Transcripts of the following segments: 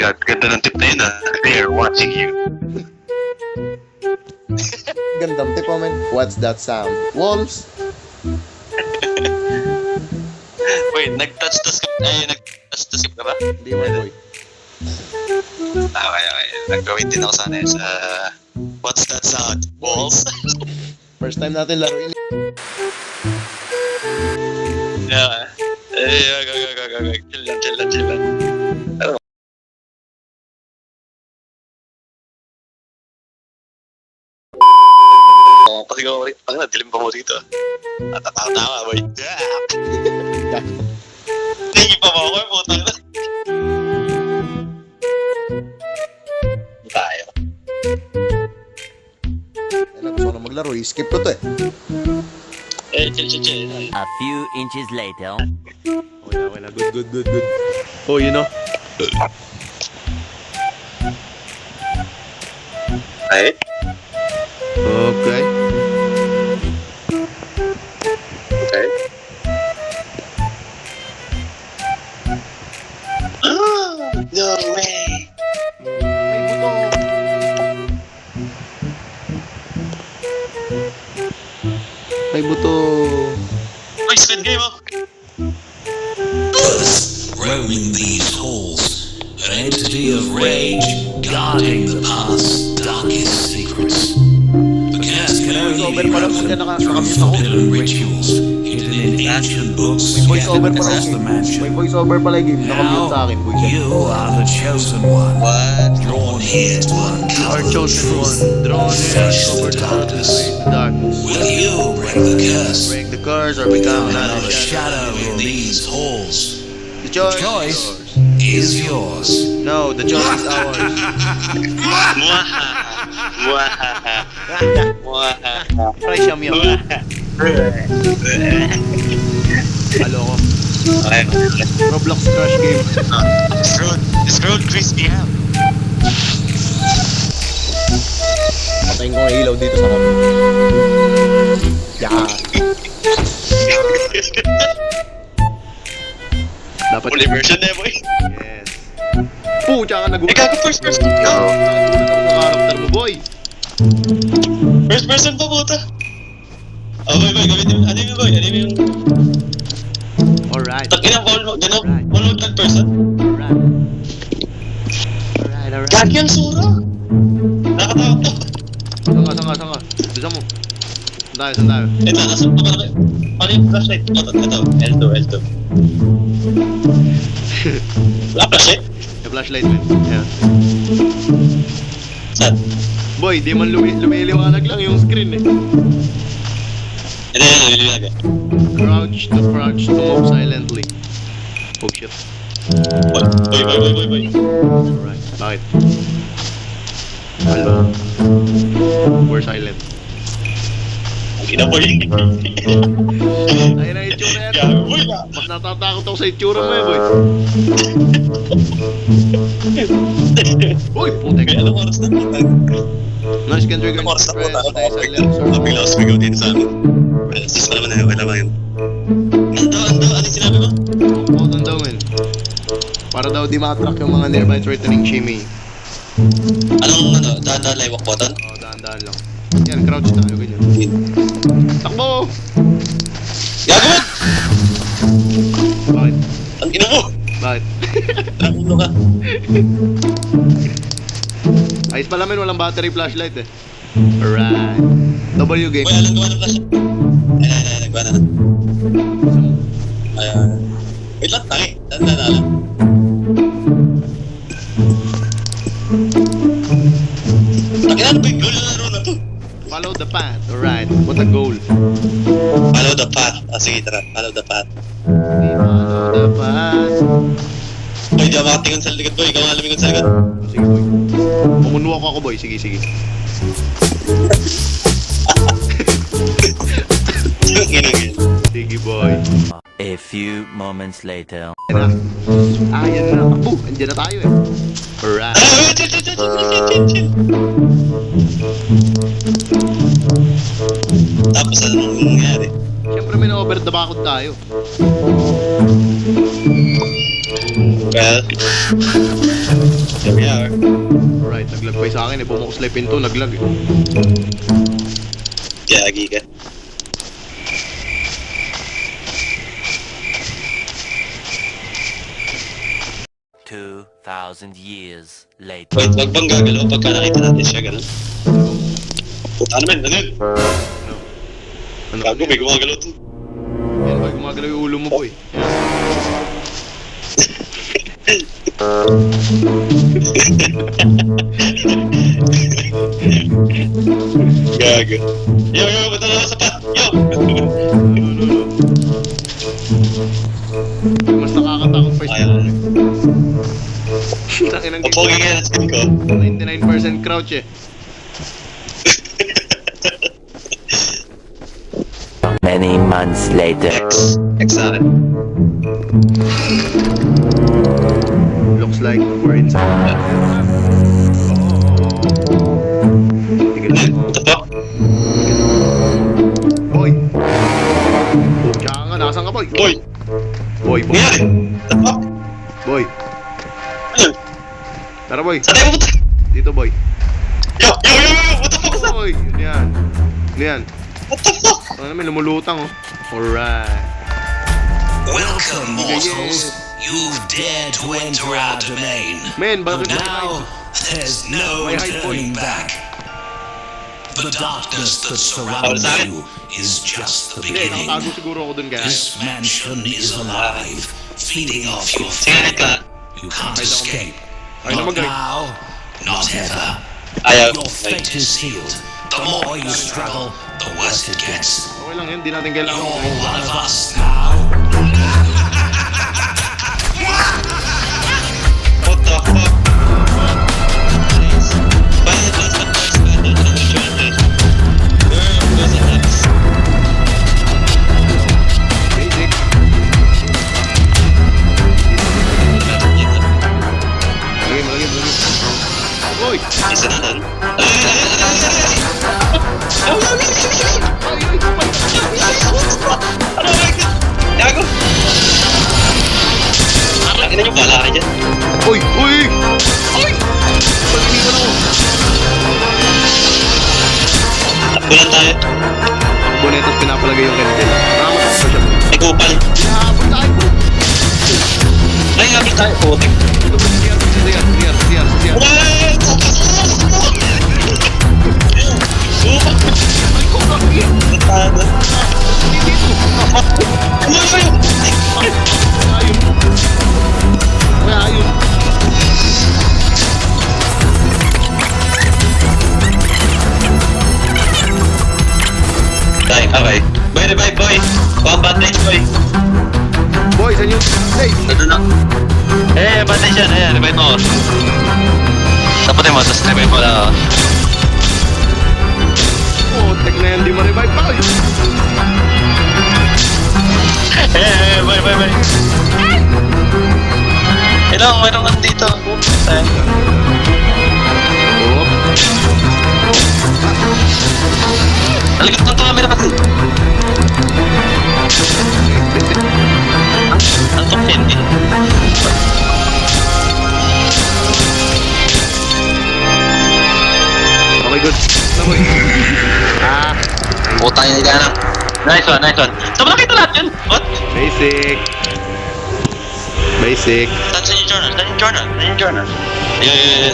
god, ganda ng tip na yun ah. They're watching you. Gandang tip mo, man. What's that sound? Wolves? Wait, nag-touch the script? Nag-touch the script ka ba? Hindi mo, boy. Okay. Nag-wait din ako sana sa... What's that sound? Balls? First time natin laruin. Yeah. Go. Chill lang. Pasigaw ko rin. Ang dilim pa mo dito. Tama, boy. Tingin pa mo ako, putang na. Tayo. Ano, gusto ko na maglaro. I-skip ko to eh. Chill. A few inches later. Okay na. Good. Oh, you know? Ay? Okay. No way! May buto. Uy, Squid Game oh! Roaming these halls, an entity of rage guarding the past's darkest secrets. The curse can only be broken through forbidden rituals hidden in ancient books Voice-over scattered pala across the yung game. mansion. May voice-over pala yung game. Nakamute sa Now, akin. Voice you are the chosen one, What? drawn here to uncover the truth, face the darkness. Will you break the curse? Break the curse or become Another shadow in these halls. The The choice is yours. No, the choice is ours. Try siyam yun. Halo ko. Okay. Roblox Crush game. Scroll crispy ham. Patayin ko ang ilaw dito sa kami. Yeah. Dapat Full immersion na boy. Yes. Pucha ka nagulat. Ikaw ko first person. Nagulat ako sa character mo, boy. First person pa puta. Oh boy, gamitin mo. Ano yung boy? Ano yung... Alright. Tagin ang all mode third person. Alright. Gagi ang sura. Nakatakot to. Sanga. Bisa mo. Saan tayo? Ito, nasa pa ba? Ano yung flashlight? Ito. L2. Wala flashlight? May flashlight, man. Ayan. Saan? Boy, di man lumiliwanag lang yung screen eh. Hindi. Crouch to move silently. Oh shit. Boy. Alright. Bakit? Hello. We're silent. Ina boy. Ayun ang itsura yan. Gago boy na. Mas natatakot ako sa itsura mo eh, boy. Uy, putek. Kaya anong oras na puta? Nice can trigger. Anong oras na puta? Silent. Bigla ako sumigaw dito sa amin. Sus pa naman na wala ba yun? Ando, ano yung sinabi mo? Putan daw, man. Para daw di ma-attract yung mga nearby threatening shimmy. Anong dahan-dahan live walk button? Oo, dahan-dahan lang. Yan, crouch tayo, ganyan. Takbo! Gago man! Bakit? Ang ina mo! Bakit? Nakulo ka. Ayos pala, man, walang battery flashlight eh. Alright. W game. Boy, alam gawa ng flashlight. Ay, naggawa na. Ayan. Wait lang, tangi. Tanda. Ano ba yung goal na laro na to? Follow the path. Alright. What a goal. Follow the path. Sige, tara. Follow the path. Follow the path. Boy, di ako makatingon sa likod, boy. Ikaw nga lumingon sa likod. Sige, boy. Pumunwalk ako, boy. Sige. Ginagin. Sige, boy. A few moments later. Yan na. Takbo. Andiyan na tayo eh. Alright. Chill. Tapos anong nangyari? Siyempre may na-over the bakod tayo. Kaya Well, here we are. Alright, naglag pa yung sa akin eh. Bumukas lang yung pinto, naglag eh. Yagi ka. Two 2,000 years later. Wait, wag bang gagalaw pagka nakita natin siya, ganun? Puta naman, ano yun? Ano? Gago, may gumagalaw to. Yan ba, gumagalaw yung ulo mo boy. Gago. Yo, punta na sa pat! Yo! Mas nakakatakot pa Ayaw. yung takinang Papogi nga na skin ko. 99% crouch eh. Many months later. X sa akin. Looks like we're inside. Tigil lang. Ito to? Boy! Tsaka nga, nakasan ka boy? Boy! Boy, boy. Nangyari? Ito to? Boy. Ano? Tara boy. Saan tayo pupunta? Dito boy. Yo! What the fuck is that? Boy, yun yan. Yun yan. What the fuck? Ano naman, lumulutang oh. Alright. Welcome, mortals. You've dared to enter our domain. Men, bakit Now, there's no May high turning back. The darkness that surrounds you is just the Hindi, beginning. nakatago siguro ako dun kaya. This mansion is alive, feeding off your Tingnan ka. You can't escape. Ay, Not namagay. now, not ever. Ayaw. Your fate is sealed. The more you struggle, the worse it gets. Okay lang yan, di natin You're kailangan. one of us now. What the fuck? Bakit lang sa first ka doon na join eh? Girl, goes at us. Basic. Lagay. Boy! Isa na doon. Gago! Parang ina yung bala ka dyan. Uy! Uy! Uy! Ba't iniwan ako? Takbo lang tayo. Bonetos pinapalagay yung kanitin. Nakamatap pa siya. May kupal. Hinahabol tayo bro! Ay, habis tayo. Putik. Ito ba si CR? Wait! Ay ko, bakit? Tatada. Dito! Ayun! Ayun! Kaya ayun! Okay. Boy, revive, boy. Kuha bandage, boy. Boy, saan yung stage? Ito na. Bandage yan. Ayan, revive mo. Taputin mo, tapos revive mo lang. Oh, tek na yan, di ma-revive pa kayo! Boy. Mayroon ka dito. Oh, Talagang ng camera kasi. Ang top 10 din. okay, good. Na boy. Putang ina ka na. Nice one. Saan mo nakita lahat yun? What? Basic. Saan yung journal? Yeah.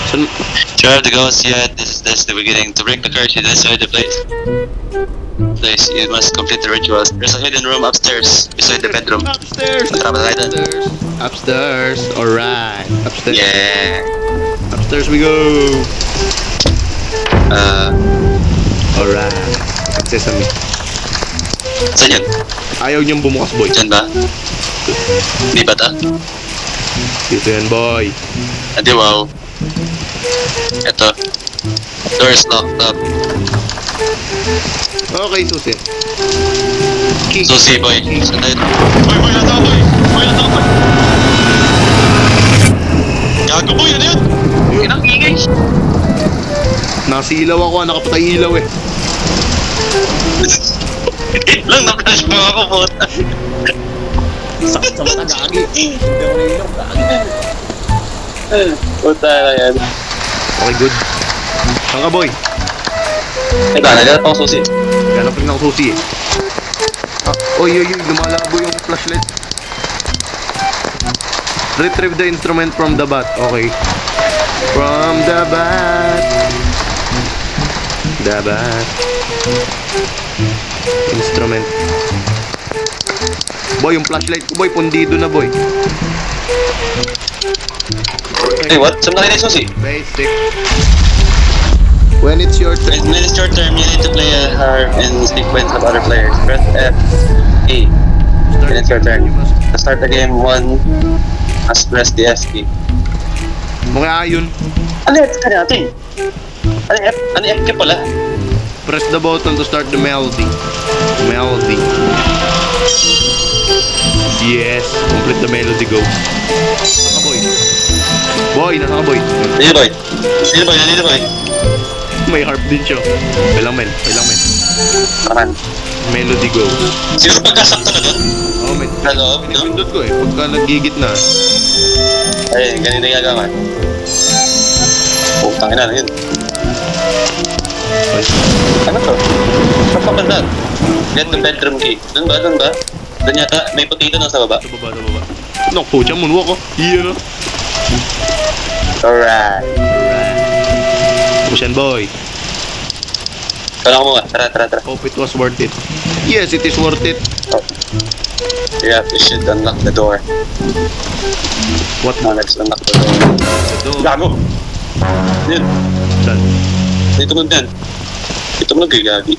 Saan? Do you have to go? Yeah, this is the beginning. To break the curse, you decide the place. You must complete the rituals. There's a hidden room upstairs, beside the bedroom. Upstairs! Tama tayo doon. Upstairs! Alright! Upstairs! Yeah. Upstairs we go! Alright! Sesame. Saan yun? Ayaw niyang bumukas, boy. Diyan ba? Di ba ta? Dito yan, boy. Adi wow. Ito. Door is locked up. Okay, susi. Key. Susi, boy. Saan tayo? Boy, nasa ako, boy. Gago, boy. Ano yun? Inang ingay. Nasilaw ako, nakapatay ilaw eh. Lang, na-flash mo ako, puta. Sakit sa mata, gagi. Hindi ako nainom, gagi. Puta na yan. Okay, good. Saan ka, boy? Ito, naglalap ako susi. Ganap rin ako susi eh. Oy, lumalabo yung flashlight. Retrieve the instrument from the bat. Okay. From the bat. The bat. Instrument. Boy, yung flashlight ko, boy. Pundido na, boy. Hey, what? Saan na kayo susi? Basic. When it's your turn. When it's your turn, you need to play a harp in sequence of other players. Press F, A. When it's your turn. To start the game, one must press the S key. Mukha yun. Ano yung F ka natin? Ano yung F ka pala? Press the button to start the melody. Melody. Yes. Complete the melody, go. Nasa ka, boy? Boy, nasa ka, boy? Nandito boy. Nandito boy. May harp din siya. Kailang men. Kaman. Melody go. Sino pagkasakto na doon? Oh, men. Sa loob, no? Pinindot ko eh. Pagka nagigit na. Ay, ganito yung gagawa. Putang ina na yun. Ano to? Saan pa ba? Get the bedroom key. Doon ba? Doon yata, may potato na sa baba. Sa baba. Nok, pucha, moonwalk oh. Iyan oh. Alright. Ocean boy. Kala ko mo tara. Hope it was worth it. Yes, it is worth it. Oh. Yeah, we should unlock the door. What? Now let's unlock the door. Gago! Yun, Saan? dito mo din. Dito mo nagagagi.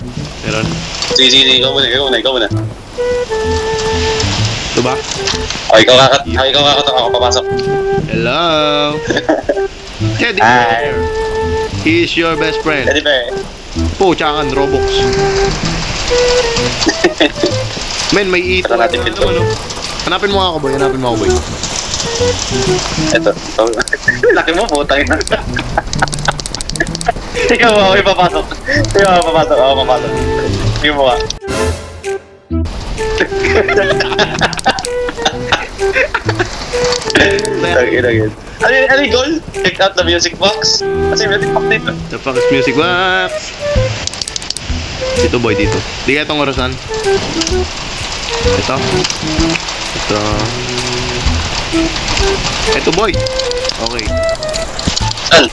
Meron? Sige, ikaw muna. Ito ba? Ikaw kakatok, ako papasok. Hello? Teddy Hi. bear. He is your best friend. Teddy bear. Puchakan, Robux. Men, may ito. Tara natin pinto. Hanapin mo ako, boy. Eto. Laki mo, putang ina. Ikaw mo, ako ipapasok. Ako papasok. Ikaw mo ka. Tangin. Ano yung goal? Check out the music box. Kasi music box dito. The fuck is music box? Dito, boy, dito. Di kaya itong orasan. Ito, boy. Okay. Saan?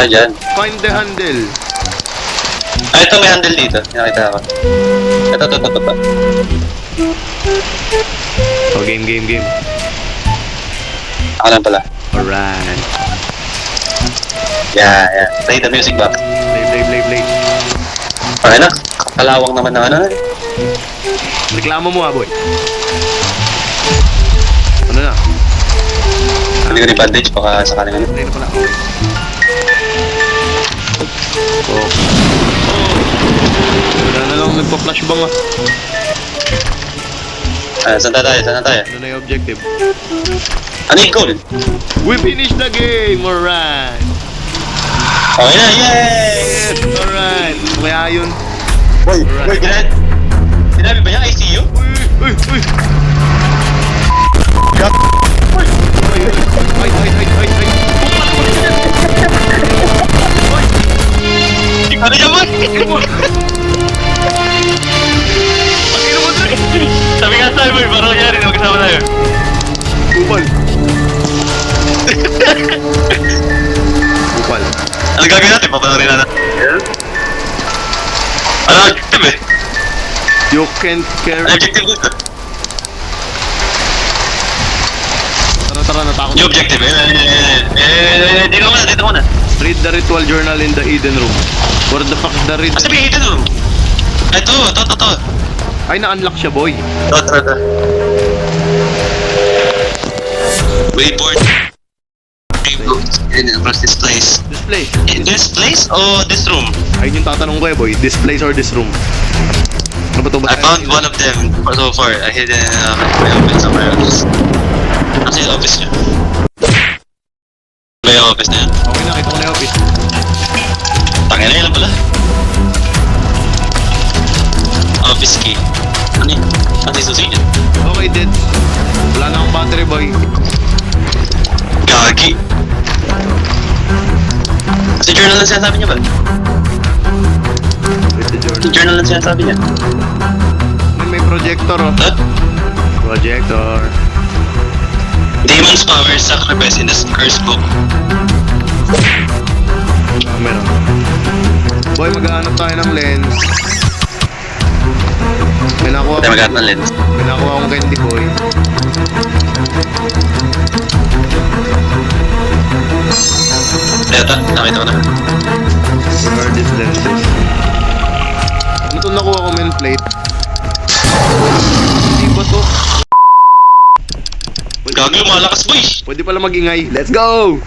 Dyan. Find the handle. Ito may handle dito. Nakita ako. Ito. Oh, game. Ako lang pala. Alright. Yeah. Play the music box. Play. Okay na. Kalawang naman na ano. Reklamo mo, boy. Ano na? Hindi ko ni bandage baka sakaling ano. Play na pala. Okay. Oh. Wala na lang nagpa-flash bang ah. Saan tayo? Ano na yung objective? Ano yung goal? We finished the game! Alright! Okay na, yay! Yes! Alright! Kaya yun. Boy, sinabi ba niya ICU? Uy! Ay! Ano niya boy? Sabi nga sa'yo boy, parang nangyari na magkasama tayo. Kupal! Ano gagawin natin? Papanorin na natin. Ano objective eh? You can't carry... Ano objective dito? Tara, natakot. Yung objective eh? Dito muna. Read the ritual journal in the Eden room. Where the fuck is the read? Sabi ito no? Ito. Ay, na-unlock siya, boy. Ito. Wayboard. Across this place. Display. In this place or this room? Ayun yung tatanong ko eh, boy. This place or this room? Ano ba ito ba? I found one of them so far. I hidden my office somewhere else. Nasa yung office niya. Ba yung office na yan? Okay, nakita ko na yung office. Tangina yun lang pala. Office key. Ano yun? Ano yung susi niya? Okay, dead. Wala na akong battery, boy. Gagi. Kasi journal lang sinasabi niya ba? With the journal. Journal lang sinasabi niya. May projector, oh. Huh? Projector. Demon's power is sacrificed in the curse book. Meron. Boy, maghahanap tayo ng lens. May nakuha Tayo maghanap ng lens. May nakuha akong candy, boy. Eto, nakita ko na. Where are these lenses? Ano itong nakuha ko, men plate? Hindi ba to? Gagi, malakas boy! Pwede pala magingay. Let's go!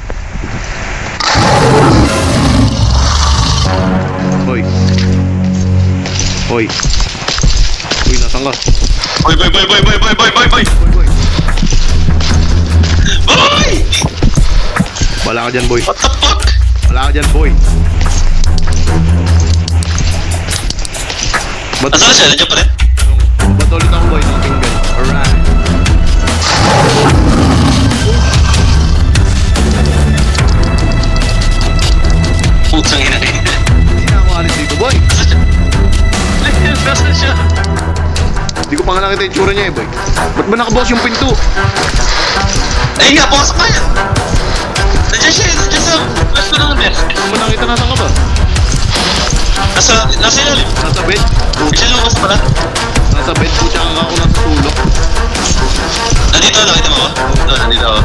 Hoy. Hoy. Uy, nasan ka? Boy! Boy, boy. Boy! Wala ka dyan, boy. What the fuck? Wala ka dyan, boy. Ba't Asan na siya? Nandiyan pa rin? ba't ulit ako, boy? Ng tinggan. Alright. Putang ina eh. Hindi na ako alis dito, boy. Asan siya? Hindi ko pa nga nakita yung tsura niya, eh, boy. Ba't ba nakabukas yung pinto? Ayun nga, pumasok ka yan! Nandiyan siya, nandiyan sa left ko ng left. Hindi mo nakita nasan ka ba? Nasa ilalim. Nasa bed? Siya lumabas pala. Nasa bed po siya ako natutulog. Nandito, nakita mo ba? Ito, nandito ako.